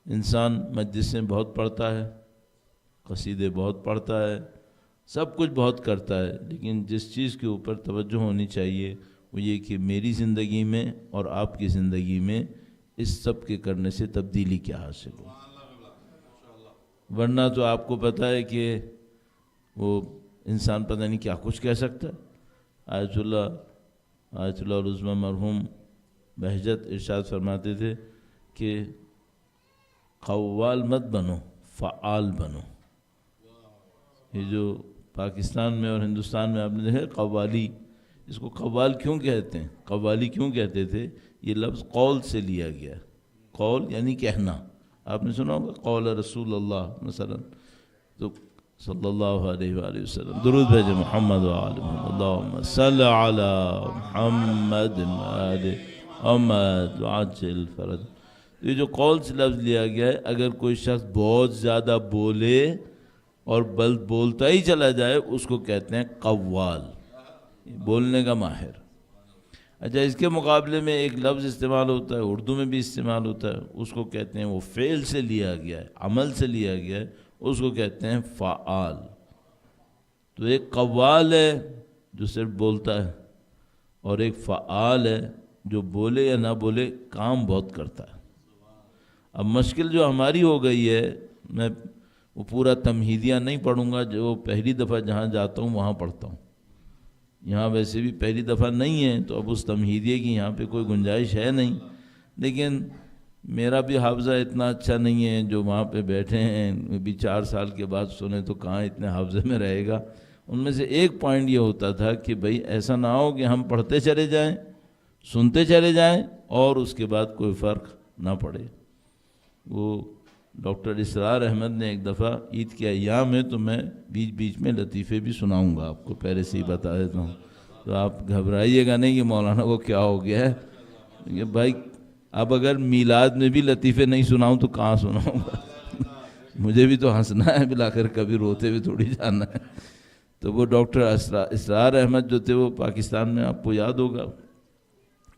انسان مجلسیں بہت پڑھتا ہے، قصیدے بہت پڑھتا ہے، سب کچھ بہت کرتا ہے، لیکن جس چیز کے اوپر توجہ ہونی چاہیے وہ یہ کہ میری زندگی میں اور آپ کی زندگی میں اس سب کے کرنے سے تبدیلی کیا حاصل ہو۔ ورنہ تو آپ کو پتہ ہے کہ وہ انسان پتہ نہیں کیا کچھ کہہ سکتا ہے۔ آیت اللہ العظمیٰ مرحوم بہجت ارشاد فرماتے تھے کہ قوال مت بنو، فعال بنو۔ یہ جو پاکستان میں اور ہندوستان میں آپ نے دیکھا قوالی، اس کو قوال کیوں کہتے ہیں، قوالی کیوں کہتے تھے؟ یہ لفظ قول سے لیا گیا ہے۔ قول یعنی کہنا، آپ نے سنا ہوگا قول رسول اللہ مثلا، تو صلی اللہ علیہ وآلہ وسلم درود بھیجے محمد وآل محمد، اللہم صلی علی محمد وآل محمد وعجل فرج۔ یہ جو قول سے لفظ لیا گیا ہے، اگر کوئی شخص بہت زیادہ بولے اور بولتا ہی چلا جائے اس کو کہتے ہیں قوال، بولنے کا ماہر۔ اچھا، اس کے مقابلے میں ایک لفظ استعمال ہوتا ہے، اردو میں بھی استعمال ہوتا ہے، اس کو کہتے ہیں، وہ فعل سے لیا گیا ہے، عمل سے لیا گیا ہے، اس کو کہتے ہیں فعال۔ تو ایک قوال ہے جو صرف بولتا ہے، اور ایک فعال ہے جو بولے یا نہ بولے کام بہت کرتا ہے۔ اب مشکل جو ہماری ہو گئی ہے، میں وہ پورا تمہیدیہ نہیں پڑھوں گا، جو پہلی دفعہ جہاں جاتا ہوں وہاں پڑھتا ہوں، یہاں ویسے بھی پہلی دفعہ نہیں ہے تو اب اس تمہیدیے کی یہاں پہ کوئی گنجائش ہے نہیں، لیکن میرا بھی حافظہ اتنا اچھا نہیں ہے، جو وہاں پہ بیٹھے ہیں بھی 4 سال کے بعد سنیں تو کہاں اتنے حافظے میں رہے گا۔ ان میں سے ایک پوائنٹ یہ ہوتا تھا کہ بھئی ایسا نہ ہو کہ ہم پڑھتے چلے جائیں، سنتے چلے جائیں اور اس کے بعد کوئی فرق نہ پڑے۔ وہ ڈاکٹر اسرار احمد نے ایک دفعہ عید کے ایام میں، تو میں بیچ بیچ میں لطیفے بھی سناؤں گا آپ کو، پہلے سے ہی بتا دیتا ہوں، تو آپ گھبرائیے گا نہیں کہ مولانا کو کیا ہو گیا ہے، کہ بھائی اب اگر میلاد میں بھی لطیفے نہیں سناؤں تو کہاں سناؤں گا؟ مجھے بھی تو ہنسنا ہے، بلاخر کبھی روتے ہوئے تھوڑی جانا ہے۔ تو وہ ڈاکٹر اسرار احمد جو تھے، وہ پاکستان میں آپ کو یاد ہوگا،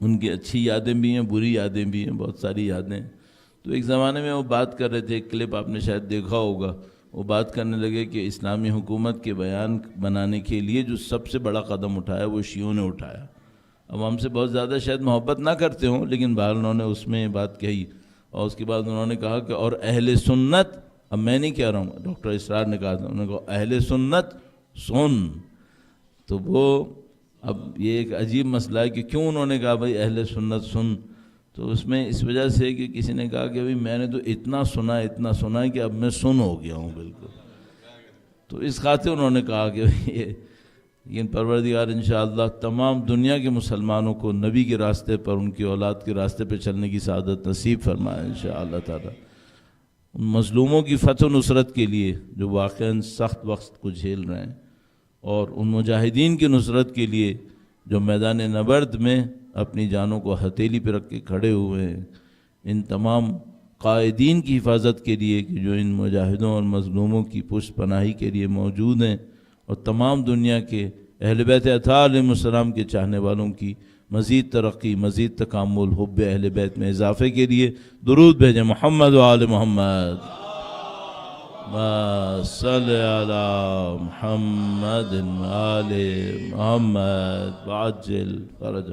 ان کی اچھی یادیں بھی ہیں، بری یادیں بھی ہیں، بہت ساری یادیں۔ تو ایک زمانے میں وہ بات کر رہے تھے، ایک کلپ آپ نے شاید دیکھا ہوگا، وہ بات کرنے لگے کہ اسلامی حکومت کے بیان بنانے کے لیے جو سب سے بڑا قدم اٹھایا وہ شیعوں نے اٹھایا۔ اب ہم سے بہت زیادہ شاید محبت نہ کرتے ہوں، لیکن بہرحال انہوں نے اس میں بات کہی، اور اس کے بعد انہوں نے کہا کہ اور اہل سنت، اب میں نہیں کہہ رہا ہوں، ڈاکٹر اسرار نے کہا تھا، انہوں نے کہا اہل سنت سن۔ تو وہ اب یہ ایک عجیب مسئلہ ہے کہ کیوں انہوں نے کہا بھائی اہل سنت سن، تو اس میں اس وجہ سے کہ کسی نے کہا کہ بھائی میں نے تو اتنا سنا ہے کہ اب میں سن ہو گیا ہوں بالکل، تو اس خاطر انہوں نے کہا کہ یہ، لیکن پروردگار انشاءاللہ تمام دنیا کے مسلمانوں کو نبی کے راستے پر، ان کی اولاد کے راستے پر چلنے کی سعادت نصیب فرمائے انشاءاللہ تعالی۔ ان مظلوموں کی فتح و نصرت کے لیے جو واقعاً سخت وقت کو جھیل رہے ہیں، اور ان مجاہدین کی نصرت کے لیے جو میدان نبرد میں اپنی جانوں کو ہتھیلی پہ رکھ کے کھڑے ہوئے ہیں، ان تمام قائدین کی حفاظت کے لیے کہ جو ان مجاہدوں اور مظلوموں کی پشت پناہی کے لیے موجود ہیں، اور تمام دنیا کے اہل بیت اطہار علیہ السلام کے چاہنے والوں کی مزید ترقی، مزید تکامل، حب اہل بیت میں اضافے کے لیے درود بھیجیں محمد و آل محمد، صلی علی محمد و آل محمد وعجل فرجهم۔